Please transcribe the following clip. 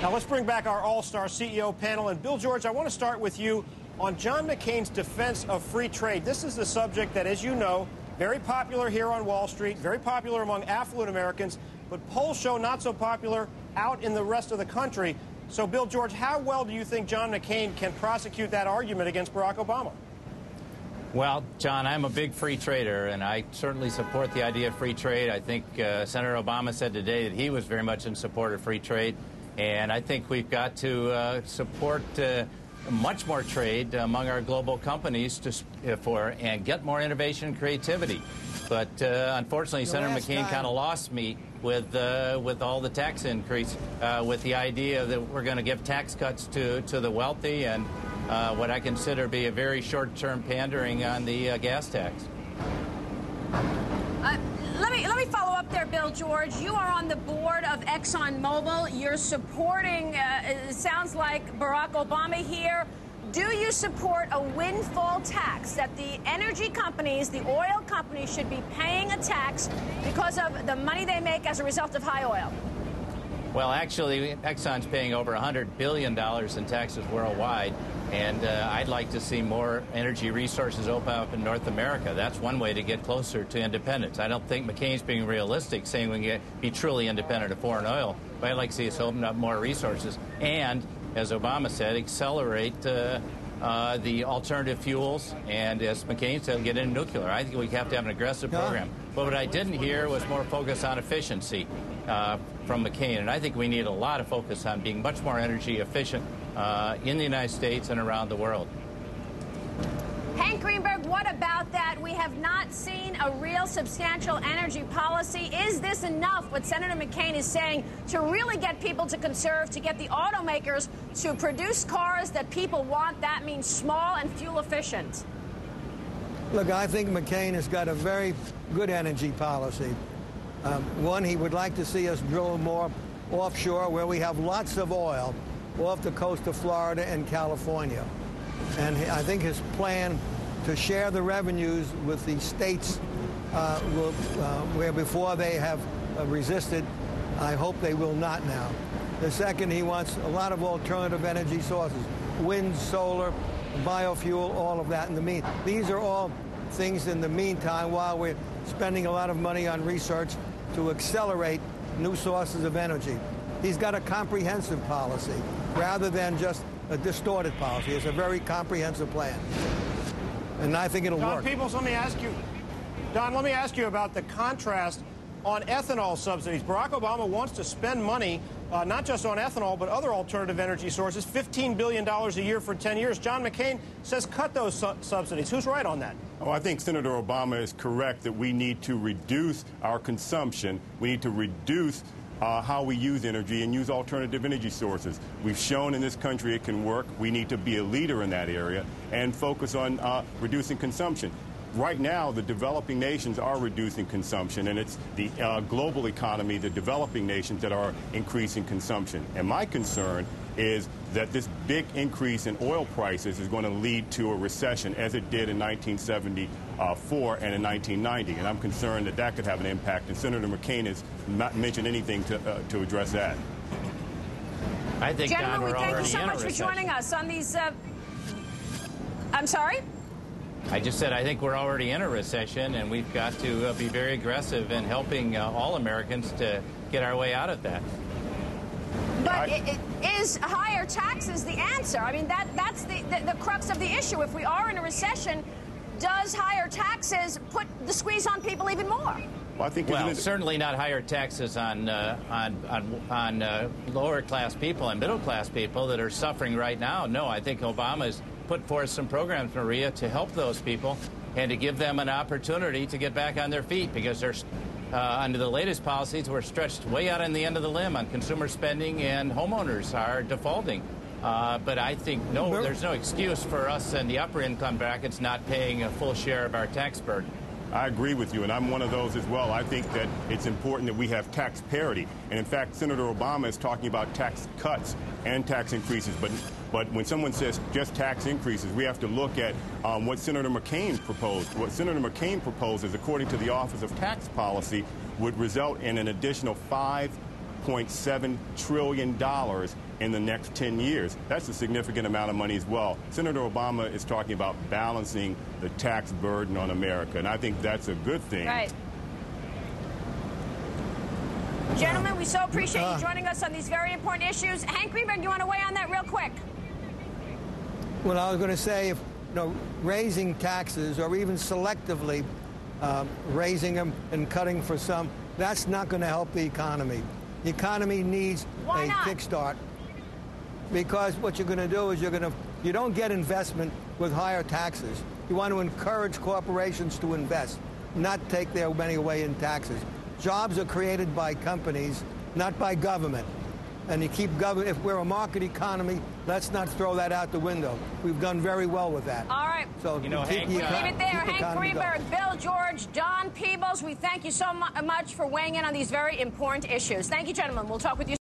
Now let's bring back our all-star CEO panel. And Bill George, I want to start with you on John McCain's defense of free trade. This is the subject that, as you know, very popular here on Wall Street, very popular among affluent Americans, but polls show not so popular out in the rest of the country. So, Bill George, how well do you think John McCain can prosecute that argument against Barack Obama? Well, John, I'm a big free trader, and I certainly support the idea of free trade. I think Senator Obama said today that he was very much in support of free trade, and I think we've got to support much more trade among our global companies and get more innovation and creativity. But unfortunately, Senator McCain kind of lost me with all the tax increase, with the idea that we're going to give tax cuts to the wealthy and what I consider to be a very short-term pandering on the gas tax. Let me follow up there, Bill George. You are on the board of ExxonMobil. You're supporting, it sounds like, Barack Obama here. Do you support a windfall tax that the energy companies, the oil companies, should be paying a tax because of the money they make as a result of high oil? Well, actually, Exxon's paying over $100 billion in taxes worldwide, and I'd like to see more energy resources open up in North America. That's one way to get closer to independence. I don't think McCain's being realistic, saying we can be truly independent of foreign oil, but I'd like to see us open up more resources and, as Obama said, accelerate the alternative fuels, and as McCain said, get into nuclear. I think we have to have an aggressive program. But what I didn't hear was more focus on efficiency from McCain, and I think we need a lot of focus on being much more energy efficient in the United States and around the world. Hank Greenberg, what about that? We have not seen a real substantial energy policy. Is this enough, what Senator McCain is saying, to really get people to conserve, to get the automakers to produce cars that people want? That means small and fuel efficient. Look, I think McCain has got a very good energy policy. One, he would like to see us drill more offshore where we have lots of oil off the coast of Florida and California. And I think his plan to share the revenues with the states where before they have resisted, I hope they will not now. The second, he wants a lot of alternative energy sources, wind, solar, biofuel, all of that in the mean. These are all things in the meantime while we're spending a lot of money on research to accelerate new sources of energy. He's got a comprehensive policy rather than just a distorted policy. It's a very comprehensive plan, and I think it'll work. Don Peoples, let me ask you, Don, let me ask you about the contrast on ethanol subsidies. Barack Obama wants to spend money not just on ethanol, but other alternative energy sources, $15 billion a year for 10 years. John McCain says cut those subsidies. Who's right on that? Oh, I think Senator Obama is correct that we need to reduce our consumption. We need to reduce how we use energy and use alternative energy sources. We've shown in this country it can work. We need to be a leader in that area and focus on reducing consumption. Right now, the developing nations are reducing consumption, and it's the global economy, the developing nations, that are increasing consumption. And my concern is that this big increase in oil prices is going to lead to a recession, as it did in 1974 and in 1990. And I'm concerned that that could have an impact, and Senator McCain has not mentioned anything to address that. I think, Gentlemen, Don, we're thank you already so in a much for recession. joining us on these... I'm sorry? I just said I think we're already in a recession, and we've got to be very aggressive in helping all Americans to get our way out of that. But is higher taxes the answer? I mean, that's the crux of the issue. If we are in a recession, does higher taxes put the squeeze on people even more? Well, I think certainly not higher taxes on lower class people and middle class people that are suffering right now. No, I think Obama's put forth some programs, Maria, to help those people and to give them an opportunity to get back on their feet, because they're under the latest policies, we're stretched way out on the end of the limb on consumer spending, and homeowners are defaulting. But I think, no, there's no excuse for us in the upper income brackets not paying a full share of our tax burden. I agree with you, and I'm one of those as well. I think that it's important that we have tax parity. And in fact, Senator Obama is talking about tax cuts and tax increases. But when someone says just tax increases, we have to look at what Senator McCain proposed. What Senator McCain proposes, according to the Office of Tax Policy, would result in an additional $5 $8.7 trillion in the next 10 years. That's a significant amount of money as well. Senator Obama is talking about balancing the tax burden on America, and I think that's a good thing. Right. Gentlemen, we so appreciate you joining us on these very important issues. Hank Greenberg, you want to weigh on that real quick? Well, I was going to say, if raising taxes or even selectively raising them and cutting for some, that's not going to help the economy. The economy needs a kickstart, because what you're going to do is you don't get investment with higher taxes. You want to encourage corporations to invest, not take their money away in taxes. Jobs are created by companies, not by government. And you keep government. If we're a market economy, let's not throw that out the window. We've done very well with that. All right. So leave it there. Hank Greenberg, Bill George, Don Peebles, we thank you so much for weighing in on these very important issues. Thank you, gentlemen. We'll talk with you